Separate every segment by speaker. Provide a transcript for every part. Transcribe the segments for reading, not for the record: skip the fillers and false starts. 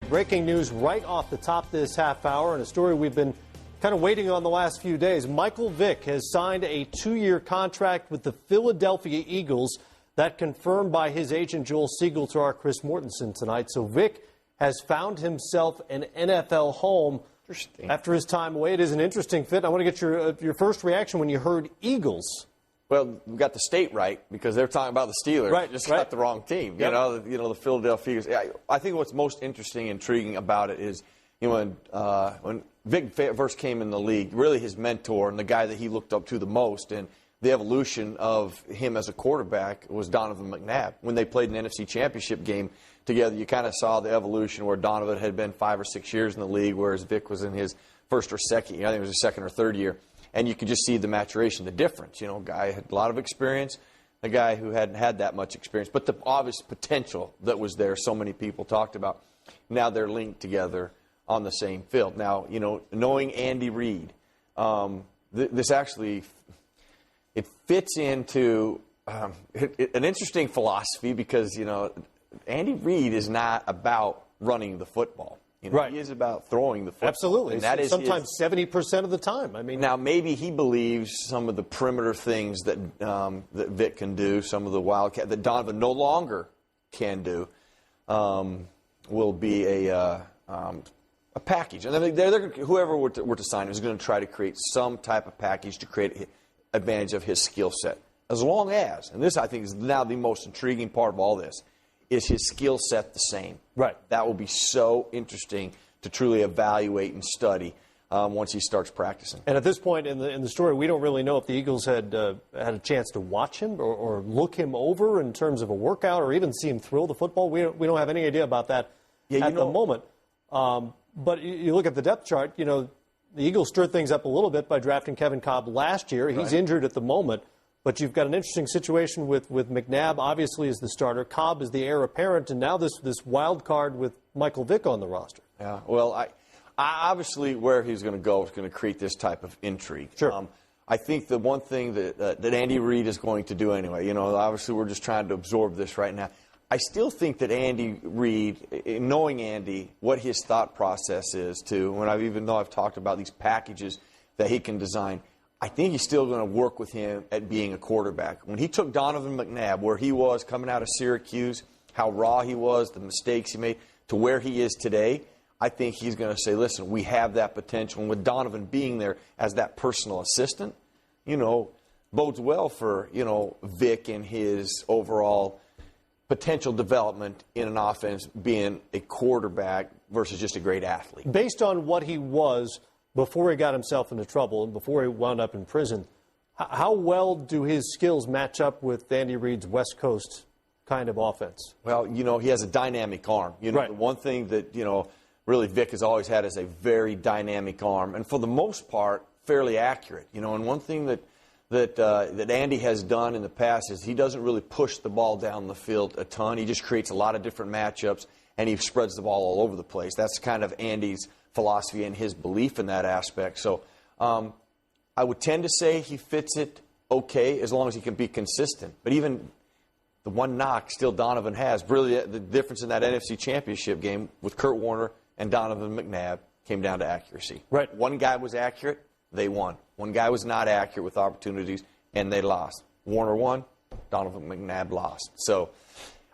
Speaker 1: Breaking news right off the top this half hour, and a story we've been kind of waiting on the last few days. Michael Vick has signed a 2-year contract with the Philadelphia Eagles. That confirmed by his agent Joel Siegel to our Chris Mortensen tonight. So Vick has found himself an NFL home after his time away. It is an interesting fit. I want to get your first reaction when you heard Eagles.
Speaker 2: Well, we got the state right because they're talking about the Steelers.
Speaker 1: Right,
Speaker 2: just got the wrong team.
Speaker 1: Yep.
Speaker 2: You know the Philadelphia Eagles. I think what's most interesting, intriguing about it is, when Vick first came in the league, really his mentor and the guy that he looked up to the most, and the evolution of him as a quarterback was Donovan McNabb. When they played an NFC Championship game together, you kind of saw the evolution where Donovan had been 5 or 6 years in the league, whereas Vick was in his first or second year. I think it was his second or third year. And you could just see the maturation, the difference. A guy had a lot of experience, a guy who hadn't had that much experience. But the obvious potential that was there, so many people talked about. Now they're linked together on the same field. Now, knowing Andy Reid, this actually, it fits into an interesting philosophy because, Andy Reid is not about running the football.
Speaker 1: Right.
Speaker 2: He is about throwing the football.
Speaker 1: Absolutely.
Speaker 2: And that is
Speaker 1: sometimes 70% of the time.
Speaker 2: Now, maybe he believes some of the perimeter things that Vick can do, some of the wildcat that Donovan no longer can do, will be a package. And then whoever were to sign him is going to try to create some type of package to create advantage of his skill set. As long as, and this I think is now the most intriguing part of all this, is his skill set the same?
Speaker 1: Right.
Speaker 2: That will be so interesting to truly evaluate and study once he starts practicing.
Speaker 1: And at this point in the story, we don't really know if the Eagles had a chance to watch him or look him over in terms of a workout or even see him throw the football. We don't have any idea about that at the moment. But you look at the depth chart, the Eagles stirred things up a little bit by drafting Kevin Cobb last year. He's injured at the moment. But you've got an interesting situation with McNabb, obviously, as the starter. Cobb is the heir apparent, and now this wild card with Michael Vick on the roster.
Speaker 2: Yeah, well, I obviously where he's going to go is going to create this type of intrigue.
Speaker 1: Sure.
Speaker 2: I think the one thing that Andy Reid is going to do anyway, obviously we're just trying to absorb this right now. I still think that Andy Reid, knowing Andy, what his thought process is too, even though I've talked about these packages that he can design, I think he's still going to work with him at being a quarterback. When he took Donovan McNabb, where he was coming out of Syracuse, how raw he was, the mistakes he made, to where he is today, I think he's going to say, listen, we have that potential. And with Donovan being there as that personal assistant, bodes well for, Vick and his overall potential development in an offense being a quarterback versus just a great athlete.
Speaker 1: Based on what he was before he got himself into trouble and before he wound up in prison, how well do his skills match up with Andy Reid's West Coast kind of offense?
Speaker 2: Well, he has a dynamic arm. The one thing that, really Vick has always had is a very dynamic arm, and for the most part, fairly accurate. And one thing that Andy has done in the past is he doesn't really push the ball down the field a ton. He just creates a lot of different matchups, and he spreads the ball all over the place. That's kind of Andy's philosophy and his belief in that aspect. So I would tend to say he fits it okay as long as he can be consistent. But even the one knock still Donovan has, really the difference in that NFC Championship game with Kurt Warner and Donovan McNabb came down to accuracy.
Speaker 1: Right.
Speaker 2: One guy was accurate, they won. One guy was not accurate with opportunities, and they lost. Warner won, Donovan McNabb lost. So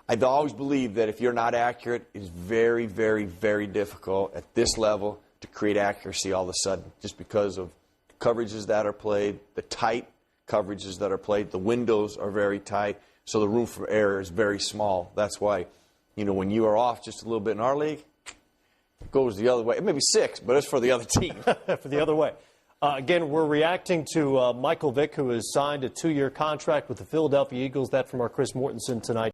Speaker 2: I've always believed that if you're not accurate, it's very, very, very difficult at this level to create accuracy all of a sudden, just because of coverages that are played, the tight coverages that are played, the windows are very tight, so the room for error is very small. That's why, when you are off just a little bit in our league, it goes the other way. It may be 6, but it's for the other team.
Speaker 1: For the other way. Again, we're reacting to Michael Vick, who has signed a 2-year contract with the Philadelphia Eagles. That from our Chris Mortensen tonight.